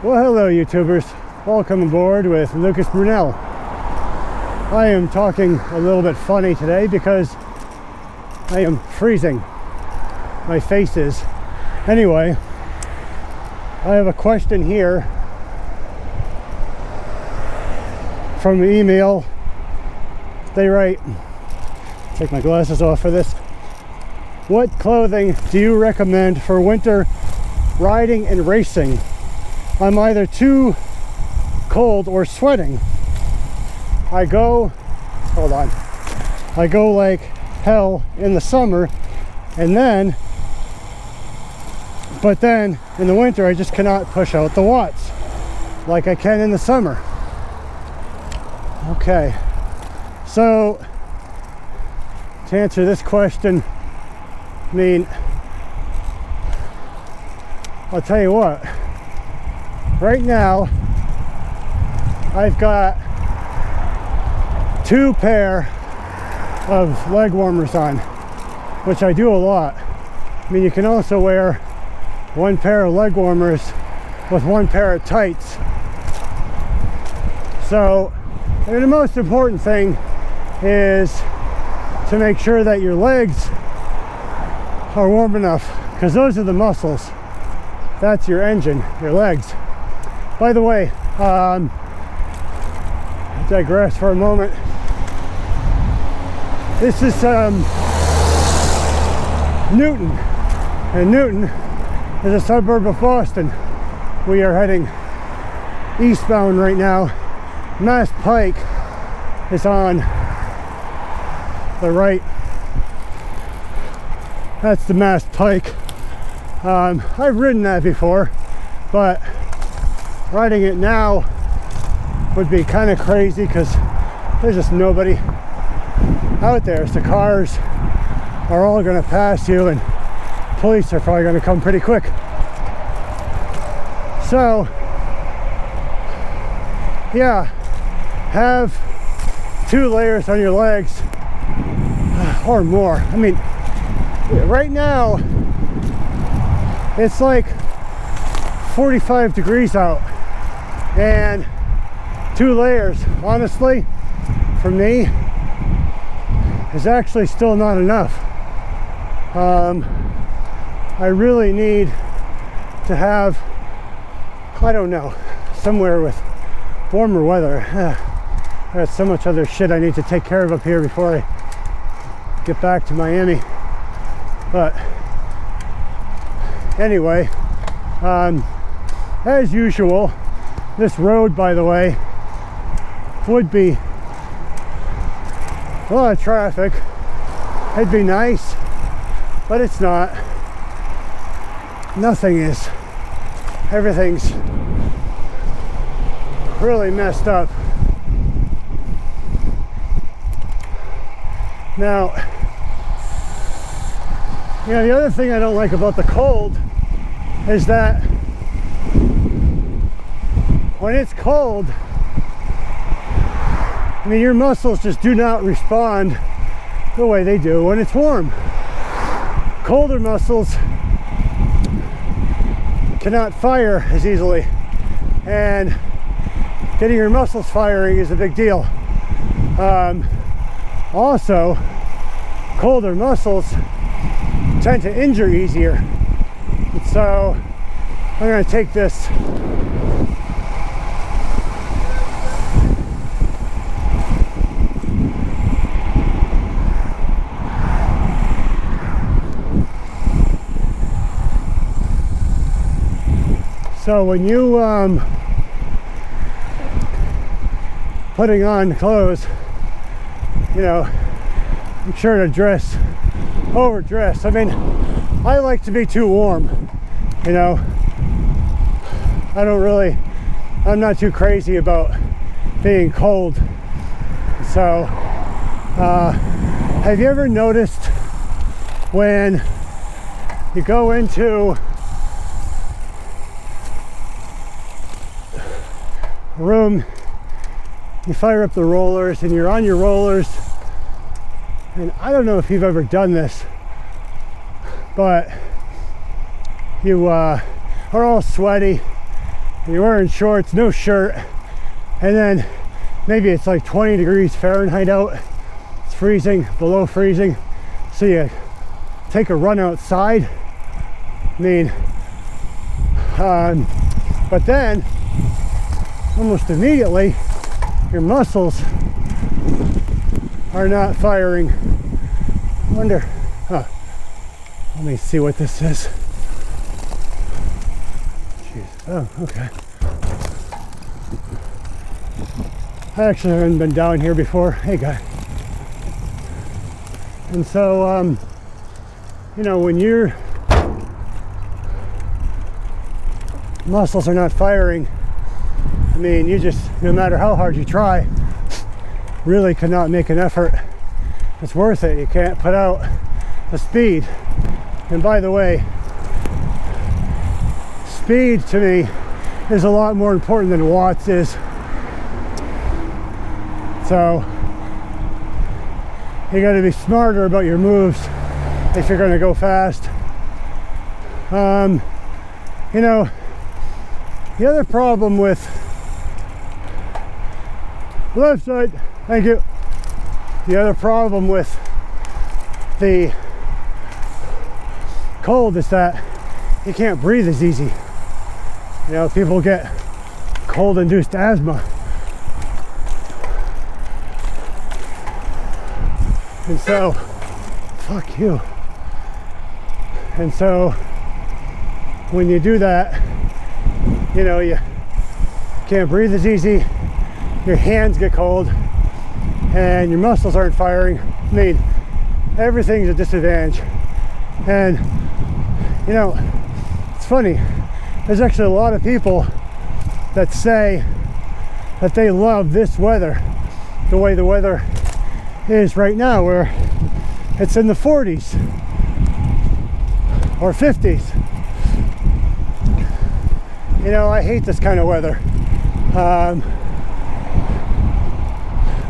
Well, hello YouTubers. Welcome aboard with Lucas Brunel. I am talking a little bit funny today because I am freezing. My face is. Anyway, I have a question here from the email. They write, take my glasses off for this. What clothing do you recommend for winter riding and racing? I'm either too cold or sweating. I go like hell in the summer, but then in the winter I just cannot push out the watts like I can in the summer. Okay, so to answer this question, I mean, I'll tell you what, right now I've got 2 pair of leg warmers on, which I do a lot. I mean, you can also wear 1 pair of leg warmers with 1 pair of tights. So, I mean, the most important thing is to make sure that your legs are warm enough, because those are the muscles. That's your engine, your legs. By the way, I digress for a moment. This is Newton, and Newton is a suburb of Boston. We are heading eastbound right now. Mass Pike is on the right. That's the Mass Pike. I've ridden that before, but riding it now would be kind of crazy because there's just nobody out there. So cars are all going to pass you, and police are probably going to come pretty quick. So yeah, have 2 layers on your legs or more. I mean, right now it's like 45 degrees out, and 2 layers, honestly, for me, is actually still not enough. I really need to have, I don't know, somewhere with warmer weather. I got so much other shit I need to take care of up here before I get back to Miami. But anyway, as usual, this road, by the way, would be a lot of traffic. It'd be nice, but it's not. Nothing is. Everything's really messed up. Now, you know, the other thing I don't like about the cold is that when it's cold, I mean, your muscles just do not respond the way they do when it's warm. Colder muscles cannot fire as easily, and getting your muscles firing is a big deal. Also, colder muscles tend to injure easier. And so I'm going to take this so when you putting on clothes, you know, I'm sure to dress, overdress. I mean, I like to be too warm, you know. I'm not too crazy about being cold. So, have you ever noticed when you go into a room, you fire up the rollers and you're on your rollers, and I don't know if you've ever done this, but you are all sweaty you're wearing shorts, no shirt, and then maybe it's like 20 degrees Fahrenheit out, it's freezing, below freezing, so you take a run outside. I mean, but then almost immediately your muscles are not firing. I wonder, let me see what this is. Jeez. Oh, okay. I actually haven't been down here before. Hey, guy. And so, you know, when your muscles are not firing, I mean, you just, no matter how hard you try, really cannot make an effort. It's worth it. You can't put out the speed. And by the way, speed to me is a lot more important than watts is. So you got to be smarter about your moves if you're going to go fast. You know, the other problem with left side, thank you. The other problem with the cold is that you can't breathe as easy. You know, people get cold-induced asthma. And so, fuck you. And so, when you do that, you know, you can't breathe as easy, your hands get cold, and your muscles aren't firing. I mean, everything's a disadvantage. And, you know, it's funny, there's actually a lot of people that say that they love this weather, the way the weather is right now, where it's in the 40s or 50s. You know, I hate this kind of weather.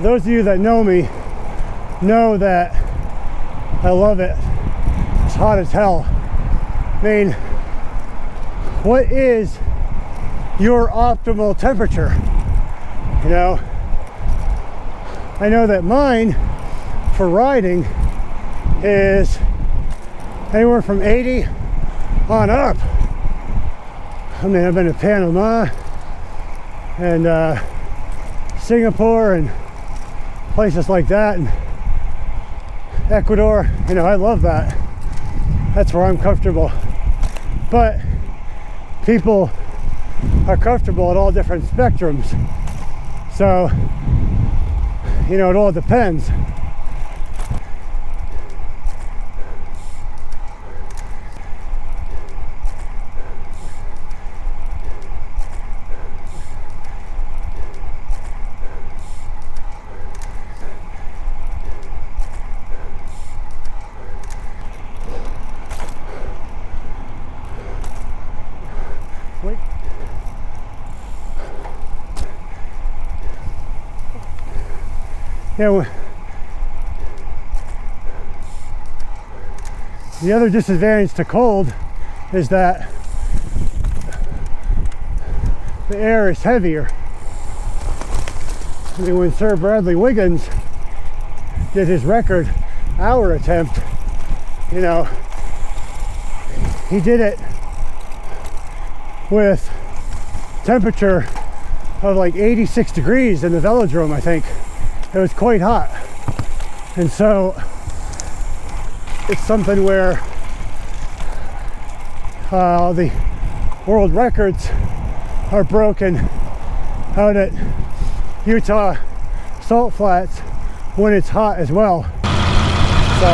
Those of you that know me know that I love it. It's hot as hell. I mean, what is your optimal temperature? You know, I know that mine for riding is anywhere from 80 on up. I mean, I've been to Panama and Singapore and places like that, and Ecuador. You know, I love that. That's where I'm comfortable. But people are comfortable at all different spectrums. So, you know, it all depends. Wait. Yeah, the other disadvantage to cold is that the air is heavier. I mean, when Sir Bradley Wiggins did his record hour attempt, you know, he did it with temperature of like 86 degrees in the velodrome, I think. It was quite hot. And so it's something where the world records are broken out at Utah Salt Flats when it's hot as well. So,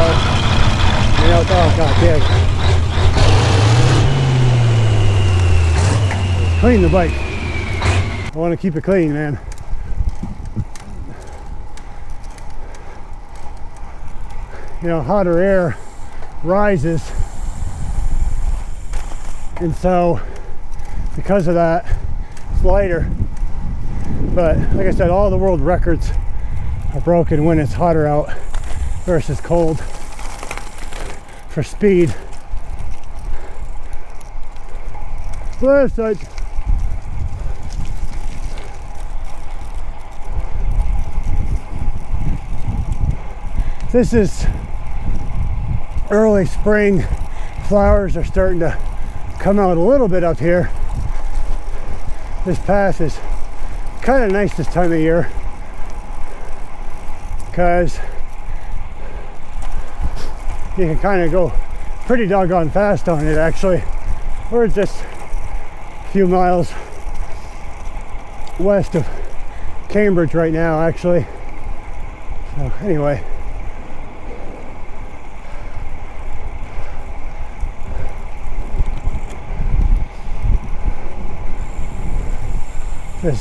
you know, oh god damn. Clean the bike. I want to keep it clean, man. You know, hotter air rises, and so because of that, it's lighter. But like I said, all the world records are broken when it's hotter out versus cold for speed. Left side. This is early spring. Flowers are starting to come out a little bit up here. This path is kind of nice this time of year because you can kind of go pretty doggone fast on it actually. We're just a few miles west of Cambridge right now actually. So anyway.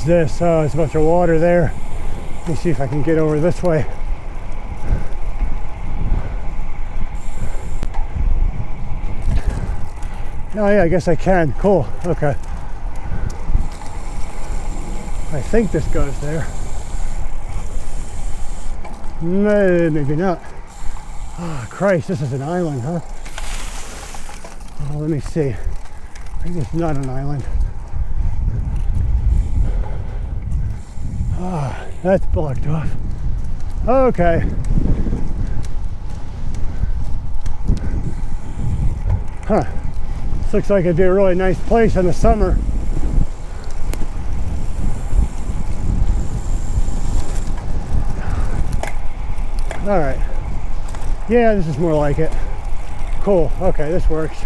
This, oh, there's a bunch of water there. Let me see if I can get over this way. Oh yeah, I guess I can. Cool, okay. I think this goes there. Maybe not. Oh Christ, this is an island, huh? Oh, let me see. I think it's not an island. Ah, that's blocked off. Okay. Huh. This looks like it'd be a really nice place in the summer. All right. Yeah, this is more like it. Cool. Okay, this works.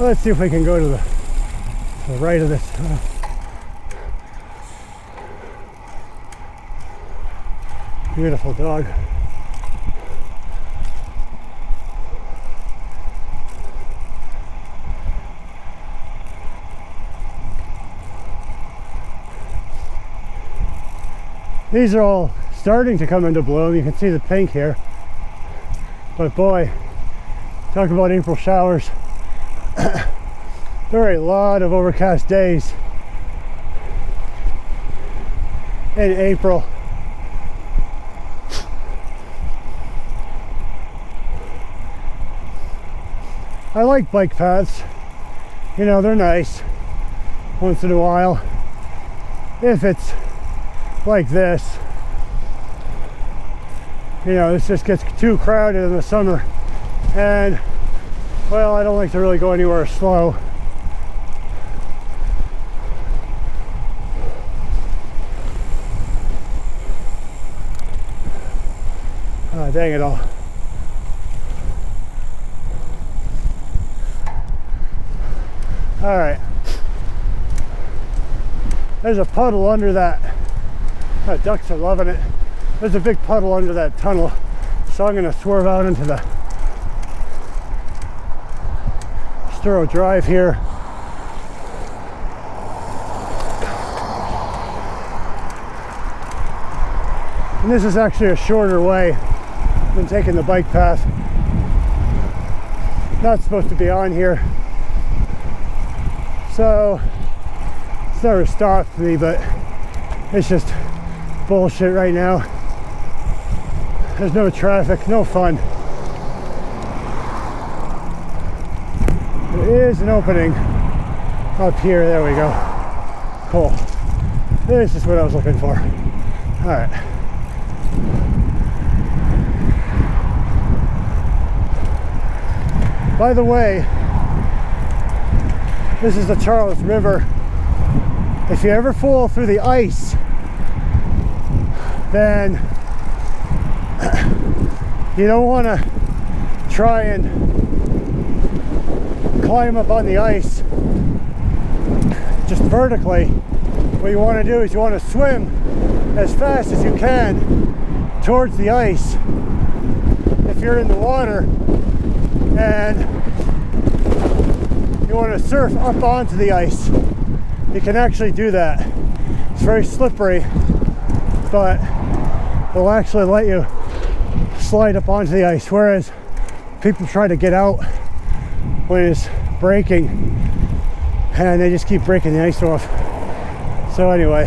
Let's see if we can go to the right of this. Beautiful dog. These are all starting to come into bloom. You can see the pink here. But boy, talk about April showers. There are a lot of overcast days in April. I like bike paths. You know, they're nice once in a while. If it's like this, you know, this just gets too crowded in the summer. And, well, I don't like to really go anywhere slow. Ah, dang it all. All right, there's a puddle under that. Oh, ducks are loving it. There's a big puddle under that tunnel, so I'm going to swerve out into the Sturo Drive here. And this is actually a shorter way than taking the bike path. Not supposed to be on here. So it's never stopped me, but it's just bullshit right now. There's no traffic, no fun. There is an opening up here. There we go. Cool. This is what I was looking for. All right. By the way, this is the Charles River. If you ever fall through the ice, then you don't want to try and climb up on the ice just vertically. What you want to do is you want to swim as fast as you can towards the ice. If you're in the water and you want to surf up onto the ice, you can actually do that. It's very slippery, but it'll actually let you slide up onto the ice, whereas people try to get out when it's breaking and they just keep breaking the ice off. So anyway,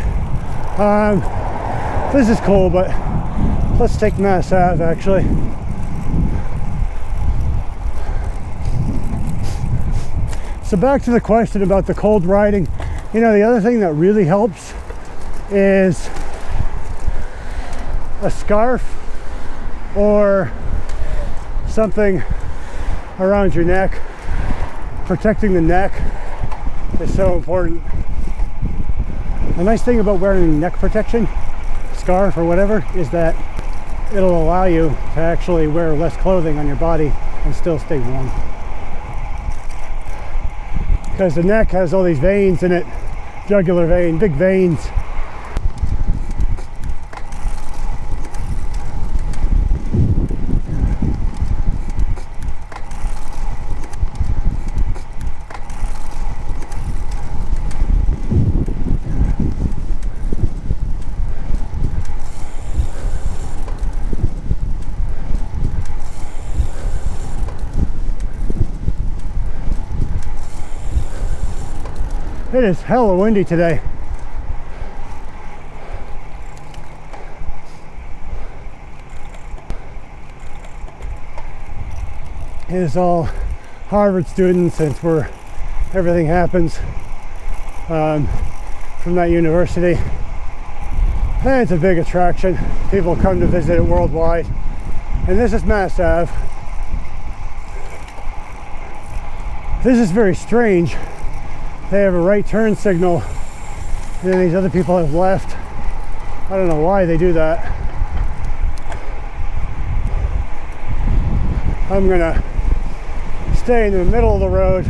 this is cool, but let's take Mass Ave actually. So back to the question about the cold riding. You know, the other thing that really helps is a scarf or something around your neck. Protecting the neck is so important. The nice thing about wearing neck protection, scarf or whatever, is that it'll allow you to actually wear less clothing on your body and still stay warm. Because the neck has all these veins in it, jugular vein, big veins. It is hella windy today. It is all Harvard students, since everything happens from that university. And it's a big attraction. People come to visit it worldwide. And this is Mass Ave. This is very strange. They have a right turn signal, and then these other people have left. I don't know why they do that. I'm gonna stay in the middle of the road.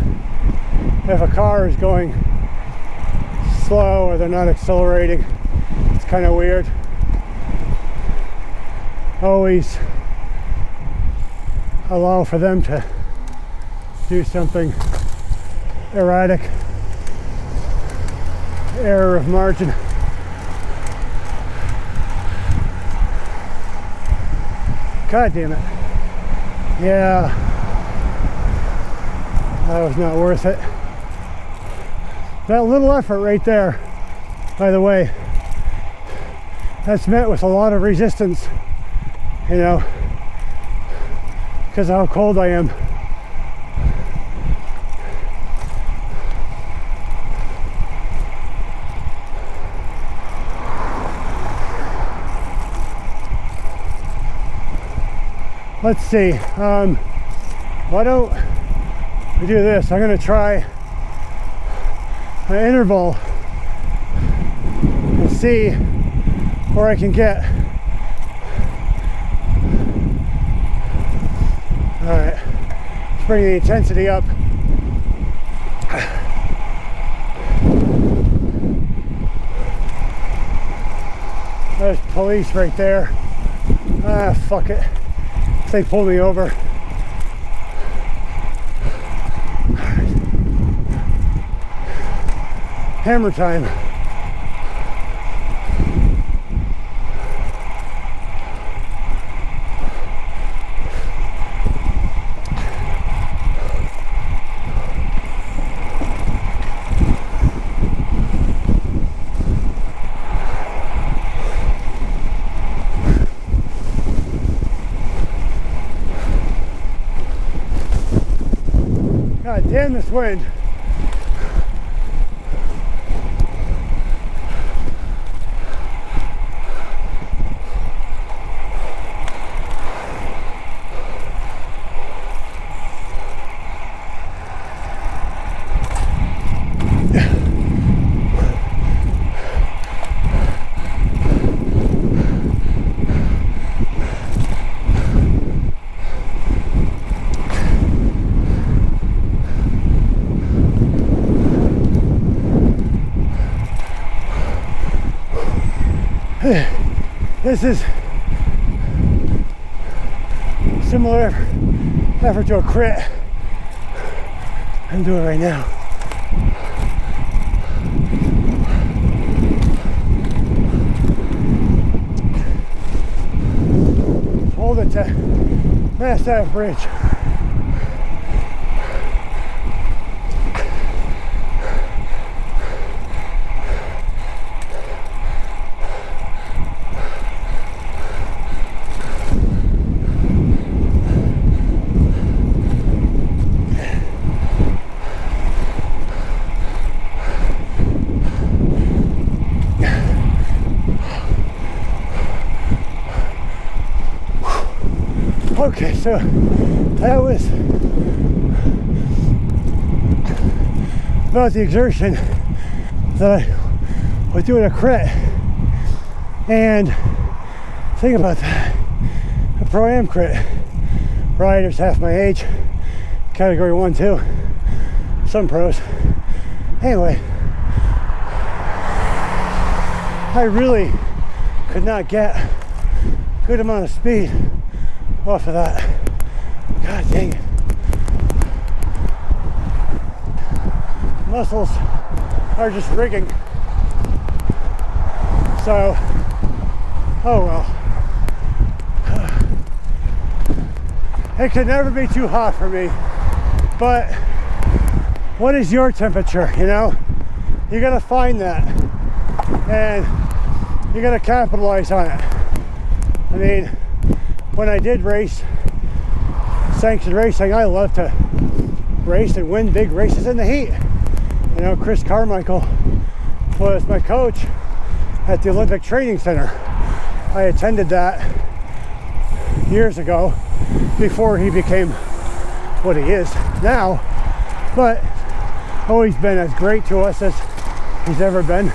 If a car is going slow or they're not accelerating, it's kind of weird. Always allow for them to do something erratic. Error of margin. God damn it. Yeah. That was not worth it. That little effort right there, by the way, that's met with a lot of resistance, you know, because of how cold I am. Let's see, why don't we do this? I'm going to try an interval and see where I can get. All right, let's bring the intensity up. There's police right there. Ah, fuck it. They pulled me over. Hammer time. God damn this wind. This is similar effort to a crit. I'm doing right now. Hold it to Mass Ave Bridge. Okay, so that was about the exertion that I was doing a crit. And think about that, a Pro-Am crit. Riders half my age, category 1, 2, some pros. Anyway, I really could not get a good amount of speed off of that. God dang it. Muscles are just rigging. So, oh well. It could never be too hot for me. But what is your temperature, you know? You gotta find that. And you gotta capitalize on it. I mean, when I did race, sanctioned racing, I love to race and win big races in the heat. You know, Chris Carmichael was my coach at the Olympic Training Center. I attended that years ago before he became what he is now, but always been as great to us as he's ever been.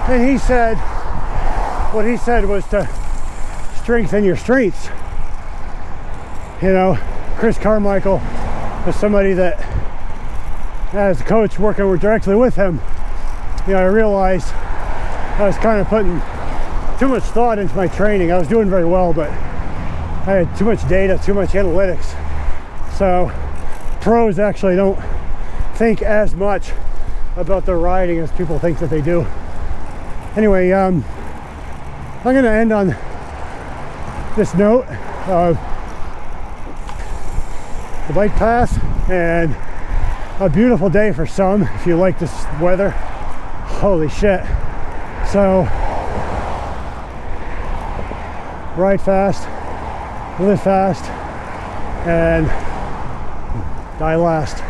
And he said, what he said was to strengthen your strengths. You know, Chris Carmichael was somebody that, as a coach working directly with him, you know, I realized I was kind of putting too much thought into my training. I was doing very well, but I had too much data, too much analytics. So pros actually don't think as much about their riding as people think that they do. Anyway, I'm going to end on this note of the bike path and a beautiful day for some if you like this weather. Holy shit. So ride fast, live fast, and die last.